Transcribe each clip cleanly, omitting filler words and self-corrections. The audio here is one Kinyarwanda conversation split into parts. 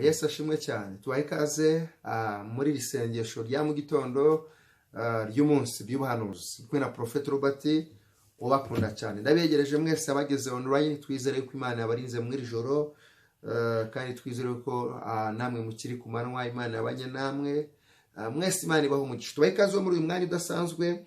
Yesu ashimwe cyane. Tubahe ikaze muri iri sengesho rya mu gitondo ry'umunsi by'ubuhanuzi kwe na Prophet Robert ubakunda cyane. Ndabegereje mwese abageze online, twizere ko Imana yabarinze muri iri joro kandi twizere ko namwe mukiri ku manwa Imana yabanye namwe. Mwese Imana ibaho umugisha. Tubahe ikaze muri uyu mwanya udasanzwe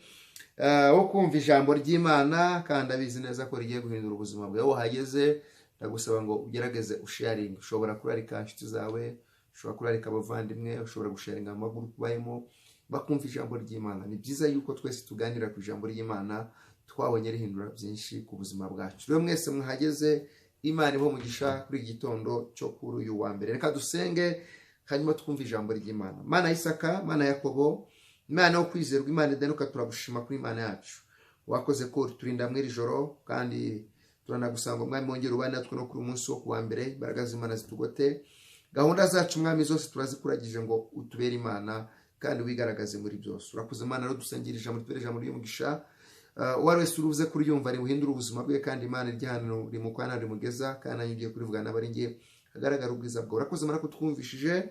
wo kumva ijambo ry'Imana, kandi abizi neza ko rigiye guhindura ubuzima bwawe. Wahageze ndagusaba ngo ugerageze usharing. Ushobora kurarika inshuti zawe, ushobora kurarika abavandimwe, ushobora gusharinga amaguru kubayemo bakumva ijambo ry'Imana. Ni byiza yuko twese tuganira ku ijambo ry'Imana, twabonye rihindura byinshi ku buzima bwacu. Rero mwese mwahageze, Imana ibaho umugisha kuri igitondo cyo kuri uyu wa mbere. Reka dusenge hanyuma twumva ijambo ry'Imana. Mana Isaka, Mana Yakobo, Imana yo kwizerwa, Imana idahemuka, turagushima kuri Imana yacu. Wakoze ko turinda muri joro, kandi turanagusanga mwami wongera ubane natwe no kuri umunsi wo kuwa mbere. Imbaraga z'Imana zitugote, gahunda zacu mwami zose turazikuragije ngo utubere Imana kandi wigaragaze muri byose. Urakoze Imana, rero dusengera ijambo tubere ijambo ry'umugisha. Uwari wese uruvuze kuryumva rimuhindura ubuzima bwe, kandi Imana iri hano rimukwana rimugeza, kandi anyigiye kurivuga n'abari ngiye agaragara ubwiza bwawe. Urakoze Imana ko twumvishije,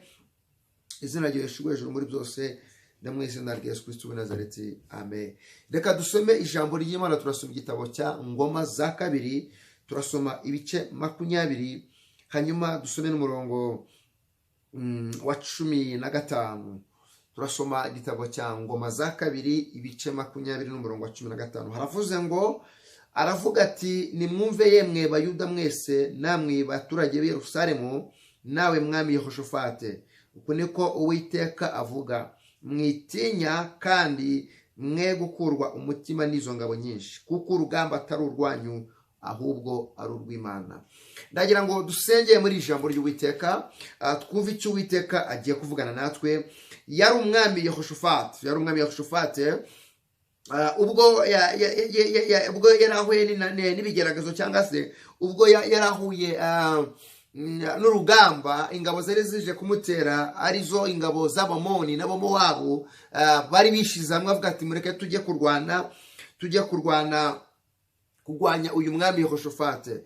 izina ryawe rishimwe hejuru muri byose, namwe izina rya Yesu Kristo w'i Nazareti, amen. Reka dusome ijambo ry'Imana. Turasoma igitabo cya Ngoma za kabiri, turasoma ibice 20, hanyuma dusome n'umurongo wa 15. Turasoma igitabo cya Ngoma za kabiri ibice 20 n'umurongo wa 15. Haravuze ngo, aravuga ati, nimwumve yemwe Bayuda mwese, namwe baturage b'i Yerusalemu, nawe mwami Yehoshafate, uko niko Uwiteka avuga, mwitinya kandi mwe gukurwa umutima n'izo ngabo nyinshi, kuko urugamba atari urwanyu ahubwo ari urw'Imana. Ndagira ngo dusengeye muri ijambo ry'Uwiteka, twumve icyo Uwiteka agiye kuvugana natwe. Yari umwami Yehoshafate, ubwo yarahuye n'ibigeragezo, cyangwa se ubwo yarahuye n'urugamba, ingabo zari zije kumutera, arizo ingabo z'Abamoni n'Abamowabu, bari bishize hamwe avuga ati, mureke tujye kurwanya uyu mwami Yehoshafate.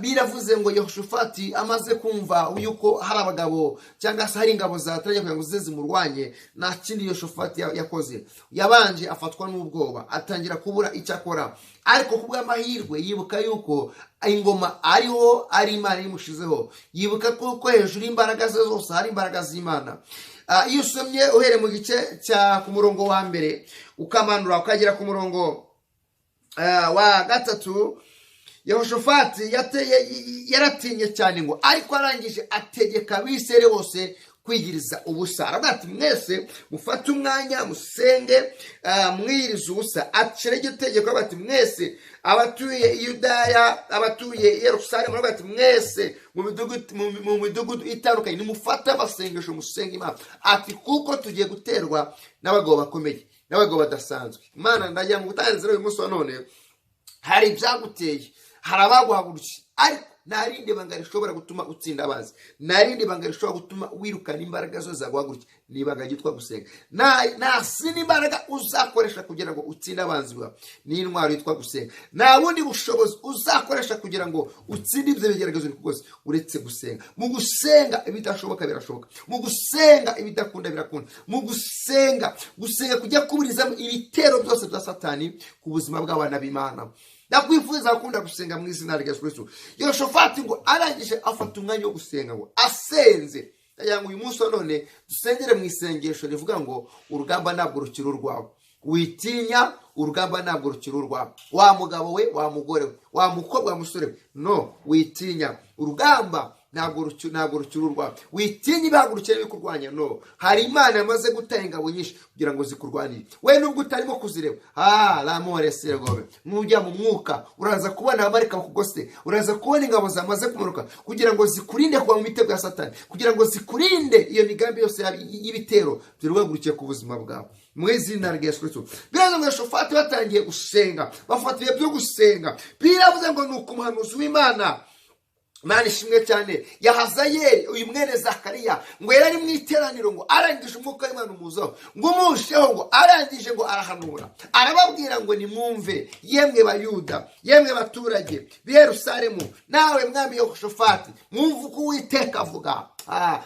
Biravuze ngo Yehoshafati amaze kumva yuko hari abagabo cyangwa se hari ingabo zatangiye kugira ngo zize zimurwanye, nta kindi Yehoshafati yakoze, yabanje afatwa n'ubwoba, atangira kubura icyo akora. Ariko kubw'amahirwe yibuka yuko ingoma ariho, ari Imana imushizeho. Yibuka ko hejuru y'imbaraga ze zose hari imbaraga z'Imana. Iyo usomye uhere mu gice ku murongo wa mbere ukamanura ukagera ku murongo wa 3, Yehoshafati yaratinye cyane ngo, ariko arangije ategeka abisere bose kwigiriza ubusa. Aravuga ati, mwese mufate umwanya musenge, mwiyiriza ubusa. Acira igitegeko ati, mwese abatuye Yudaya, abatuye Yerusalemu, aravuga ati, mwese mu midugudu itandukanye nimufate amasengesho musenge Imana. Ati, kuko tugiye guterwa n'abagabo bakomeye, n'abagabo badasanzwe. Imana ndagira ngo gutangira uyu munsi wa none, hari ibyaguteye, hari abaguhagurukiye, ariko nta rindi banga rishobora gutuma utsinda abanzi, nta rindi banga rishobora gutuma wirukana imbaraga zose zaguhagurukiye. Ni ibanga ryitwa gusenga. Nta sindi imbaraga uzakoresha kugira ngo utsinde abanzi bawe, ni intwaro yitwa gusenga. Nta bundi bushobozi uzakoresha kugira ngo utsinde ibyo bigeragezo bikugoze uretse gusenga. Mu gusenga ibidashoboka birashoboka, mu gusenga ibidakunda birakunda, mu gusenga kujya kuburizamo ibitero byose bya Satani ku buzima bw'abana b'Imana. Ndakwifuza gukunda gusenga mu izina rya Yesu Kristo. Yehoshafati ngo arangije afata umwanya wo gusenga, ngo asenze. Ndagira ngo uyu munsi wa none dusengere mu isengesho rivuga ngo, urugamba ntabwo rukiri urwawe. Witinya, urugamba ntabwo rukiri urwawe. Wa mugabo we, wa mugore we, wa mukobwa, wa musore we, no, witinya, urugamba ntabwo rukiri urwawe. Witinya ibihagurukire bikurwanya, no, hari Imana yamaze gutanga ingabo nyinshi kugira ngo zikurwanire. We nubwo utarimo kuzireba, lamore segobe, nujya mu mwuka uraza kubona abamarika bakugose, uraza kubona ingabo zamaze kumanuka kugira ngo zikurinde kuba mu mitego ya Satani, kugira ngo zikurinde iyo migambi yose y'ibitero by'uruhagurukiye ku buzima bwawe, mu izina rya Yesu Kristo. Biraza ngo Yehoshafati batangiye gusenga, bafata ibihe byo gusenga. Biravuze ngo nuko umuhanuzi w'Imana, Imana ishimwe cyane, Yahazayeli uyu mwene Zakariya, ngo yari mu iteraniro, ngo arangije umwuka w'Imana umuzaho, ngo umusheho, ngo arangije ngo arahanura, arababwira ngo, nimwumve yemwe Bayuda, yemwe baturage b'i Yerusalemu, nawe mwami Yehoshafati, mwumve uko Uwiteka avuga.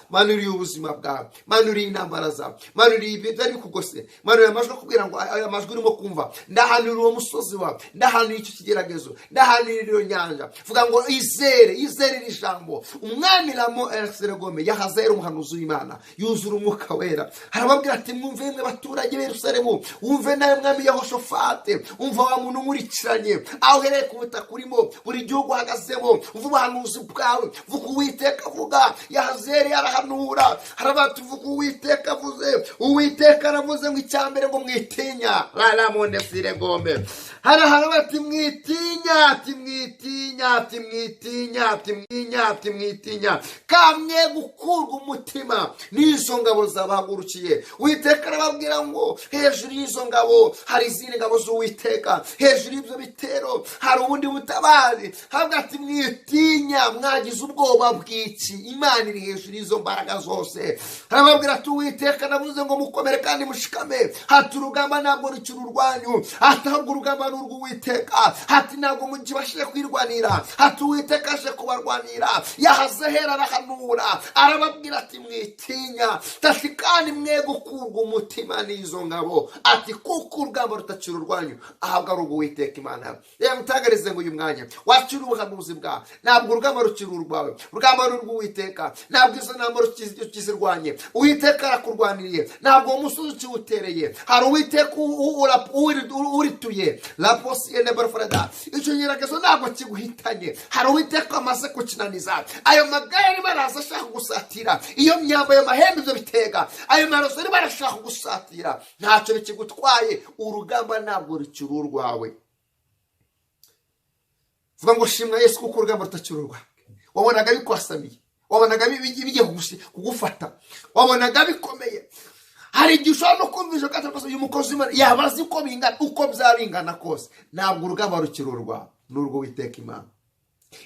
manuriye ubuzima bwawe, manuriye intambara zawe, manuriye ibyari bikugose, manuriye amajwi akubwira ngo aya majwi urimo kumva, ndahanurira uwo musozi wawe, ndahanurira icyo kigeragezo, ndahanurira iyo nyanja. Vuga ngo izere iri jambo. Umwami Ramo Erseregome yahazaye umuhanuzi w'Imana, yuzura umwuka wera, arababwira ati mwumve mwe baturage b'i Yerusalemu, wumve nawe mwami Yehoshafate, umva wa muntu nkurikiranye aho uhereye ku butaka urimo, buri gihugu uhagazemo, umva ubuhanuzi bwawe, vuga Uwiteka avuga. Yahazeri arahanura, harabati vuga Uwiteka avuze. Uwiteka aravuze ngo icyambere ngo mwitinya, Ramo Erseregome harabati mwitinya, mwitinya kamwe gukurwa umutima n'izo ngabo zabahagurukiye. Uwiteka arababwira ngo hejuru y'izo ngabo hari izindi ngabo z'Uwiteka, hejuru y'ibyo bitero hari ubundi butabazi. Hagati mwitinya, mwagize ubwoba bw'iki? Imana iri hejuru y'izo mbaraga zose. Arababwira ati Uwiteka navuze ngo mukomere kandi mushikame, hati urugamba ntabwo rukiri urwanyu, hati ahubwo urugamba ni urw'Uwiteka, hati ntabwo mukibashije kwirwanira, hati Uwiteka aje kubarwanira. Yahazahera arahanura, arababwira ati mwitinya, tati kandi mwe gukurwa umutima n'izo ngabo, ati kuko urugamba rutakiri urwanyu, ahubwo ari urw'Uwiteka Imana. Reba mutangarize ngo uyu mwanya wakira ubuhanuzi bwawe, ntabwo urugamba rukiri urwawe, urugamba ni urw'Uwiteka. Ntabwo izo ntambara ukizirwanye, Uwiteka arakurwaniriye, ntabwo uwo musozi ukiwutereye, hari Uwiteka urituye. Laposiye nebarfarada, icyo nyiragezo ntabwo kiguhitanye, hari Uwiteka amaze kukinaniza. Ayo magare arimo araza ashaka gusatira, iyo myamba ayo mahembe ibyo bitega, ayo maroso arimo arashaka gusatira, ntacyo bikigutwaye. Urugamba ntabwo rukiri urwawe. Vuga ngo shimwa Yesu kuko urugamba rutakiri urwawe. Wabonaga bikwasamiye, wabonaga bigiye kugufata, wabonaga bikomeye. Hari igihe ushobora no kumvisha ko uyu mukozi w'Imana yabazi uko bingana, uko byabingana kose, ntabwo urugamba rukiri urwawe, ni urw'Uwiteka Imana.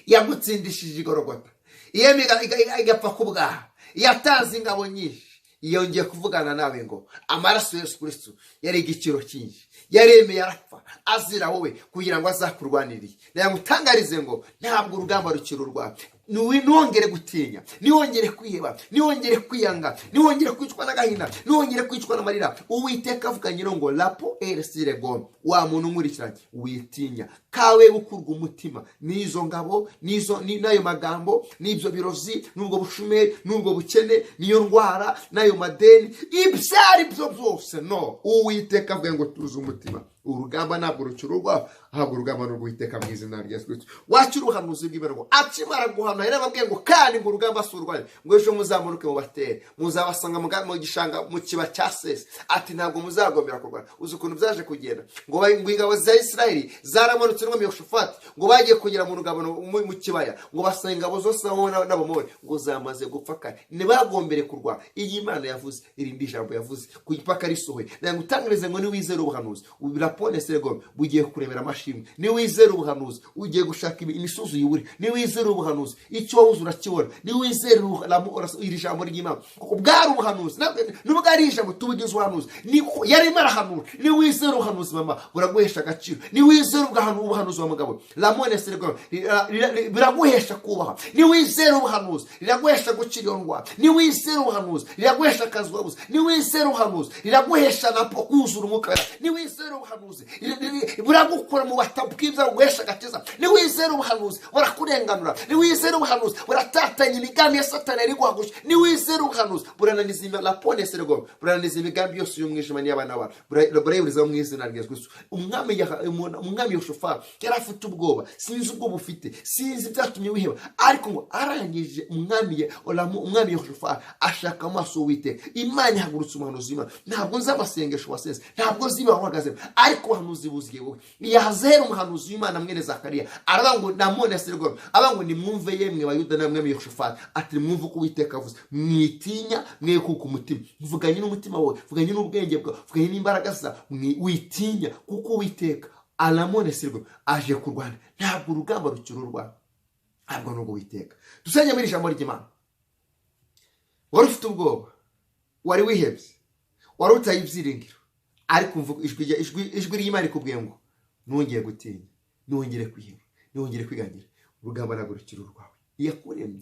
Yagutsindishije igorogota, iyemiga igapfa ku bwaha, yatanze ingabo nyinshi, yongeye kuvugana nawe ngo amaraso ya Yesu Kristo yari igiciro cyinshi, yaremeye arapfa azira wowe kugira ngo azakurwanirire. Ndamutangarize ngo ntabwo urugamba rukiri urwawe. Niwongere gutinya, niwongere kwiheba, niwongere kwiyanga, niwongere kwicwa n'agahinda, niwongere kwicwa n'amarira. Uwiteka avuganye ngo Lapo Erseregome, wa muntu nkurikiranye, witinya kawe gukurwa umutima n'izo ngabo, n'ayo magambo, n'ibyo birozi, n'ubwo bushumeri, n'ubwo bukene, n'iyo ndwara, n'ayo madeni, ibyari byo byose. No, Uwiteka avuga ngo tuze umutima. Urugamba ntabwo rukiri urwawe, ahubwo urugamba ni urw'Uwiteka mu izina rya Yesu Kristo. Wakira ubuhanuzi bw'Imana ngo akimara guhanura yarababwiye ngo kandi ngo urugamba si urwanyu, ngo ejo muzamuruke mubatere, muzabasanga mu gishanga mu kiba cya Sesi, ati ntabwo muzagomera kurwana. Uzi ukuntu byaje kugenda ngo ingabo za Isirayeli zaramanutse n'umwami Yehoshafati, ngo bagiye kugera mu rugabano mu kibaya, ngo basanga ingabo zose n'abamori ngo zamaze gupfa kare, ntibagombere kurwana. Iyi Imana yavuze, irindi jambo yavuze ku ipaka risohoye. Ndagutangarize ngo niwizere ubuhanuzi, Lapo Erseregome bugiye kuremera amashimwe. Niwizere ubuhanuzi ugiye gushaka imisozi yibure, niwizere ubuhanuzi icyo wabuze urakibona, niwizere iri jambo ry'Imana kuko bwari ubuhanuzi, nubwo ari ijambo tubugize ubuhanuzi, niko yarimo arahanura. Niwizere ubuhanuzi mama buraguhesha agaciro, niwizere ubuhanuzi wa mugabo Ramo Erseregome biraguhesha kubaha, niwizere ubuhanuzi riraguhesha gukira iyo ndwara, niwizere ubuhanuzi riraguhesha akazi wabuze, niwizere ubuhanuzi riraguhesha napo kuzura umwuka, niwizere ubuhanuzi buragukura mu batabwibza guhesha agakiza, niwizere ubuhanuzi burakurenganura, niwizere ubuhanuzi buratatanya imigambi ya Satani yari guhagusha, niwizere ubuhanuzi burananiza Lapo Erseregome burananiza imigambi yose y'umwijima n'iy'abana bawe, burayiburiza mu izina rya Yesu Kristo. Umwami Yehoshafati yari afite ubwoba, sinzi ubwo bufite, sinzi byatumye wiheba, ariko ngo arangije umwami Yehoshafati ashaka amaso y'Uwiteka. Imana ihagurutse umuhanuzi w'Imana, ntabwo nzi amasengesho wasenze, ntabwo nzi bahagaze, ariko ubuhanuzi buziye wowe. Yahazera umuhanuzi w'Imana mwene Zakariya aravuga ngo Ramo Erseregome, avuga ngo nimwumve yemwe Bayuda namwe Yehoshafati, ati mwumve uko Uwiteka avuze, mwitinya mwe kuko umutima, mvuganye n'umutima wawe, mvuganye n'ubwenge bwawe, mvuganye n'imbaraga zawe, witinya kuko Uwiteka Ramo Erseregome aje kurwana. Ntabwo urugamba rukiri urwawe, ntabwo n'ubwo Uwiteka. Dusenge muri ijambo ry'Imana. Wari ufite ubwoba, wari wihebye, wari utaye ibyiringiro, ariko umvuga ijwi ry'Imana rikubwiye ngo nongeye gutinya, nongere kwiheba, nongere kwiganira. Urugamba ntabwo rukiri urwawe. Yakuremye,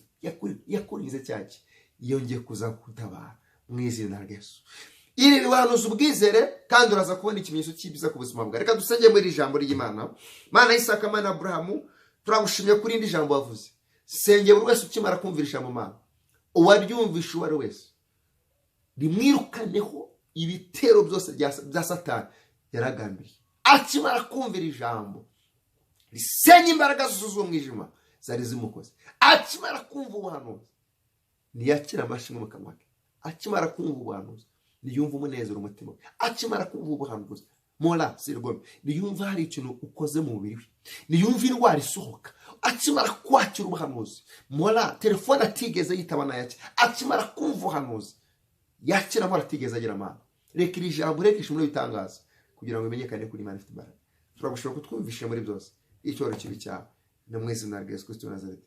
yakurinze cyaki, yongeye kuza kutabara mu izina rya Yesu. Iri riwanuza ubwizere kandi uraza kubona ikimenyetso cy'ibyiza ku buzima bwawe. Reka dusenge muri ijambo ry'Imana. Mana Isaka, Mana Abrahamu, turagushimye kuri indi jambo wavuze. Senge buri wese ukimara kumvira ijambo Mana, uwaryumvisha uwari wese rimwirukaneho ibitero byose bya Satani yaragambiriye. Akimara kumvira ijambo risenya imbaraga zose z'umwijima zari zimukoze. Akimara kumva ubuhanuzi ntiyakira amashimwe mu kanwa ke. Akimara kumva ubuhanuzi niyumva umunezero umutima. Akimara kumva ubuhanuzi Mola sirgome niyumva hari ikintu ukoze mu mubiri we, niyumva indwara isohoka. Akimara kwakira ubuhanuzi Mola telefone atigeze yitaba na yake. Akimara kumva ubuhanuzi yakira Mola atigeze agira Mana. Reka iri jambo rekisha muri bitangaza kugira ngo imenyekane kuri Imana ifite imbaraga. Turagushaka kutwumvisha muri byose icyoro kibi cyawe no mu izina rya Yesu Kristo Nazareti.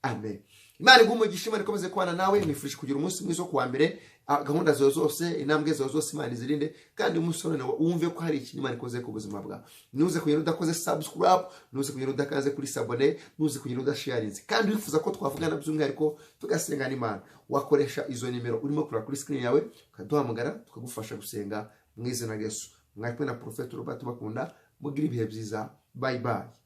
Amen. Imana igumugisha, Imana ikomeze kubana nawe. Nifurije kugira umunsi mwiza kuwa mbere. Gahunda zawe zose, intambwe zawe zose Imana izirinde, kandi umusore wumve ko hari ikintu Imana ikoze ku buzima bwawe. Nuze kugira udakoze subscribe, nuze kugira udakaze kuri sabone, nuze kugira udasharinze. Kandi wifuza ko twavugana by'umwihariko tugasenga n'Imana, wakoresha izo nimero urimo kureba kuri screen yawe, ukaduhamagara tukagufasha gusenga mu izina rya Yesu. Mwari kumwe na Prophet Robert Bakunda. Mugire ibihe byiza. Bye bye.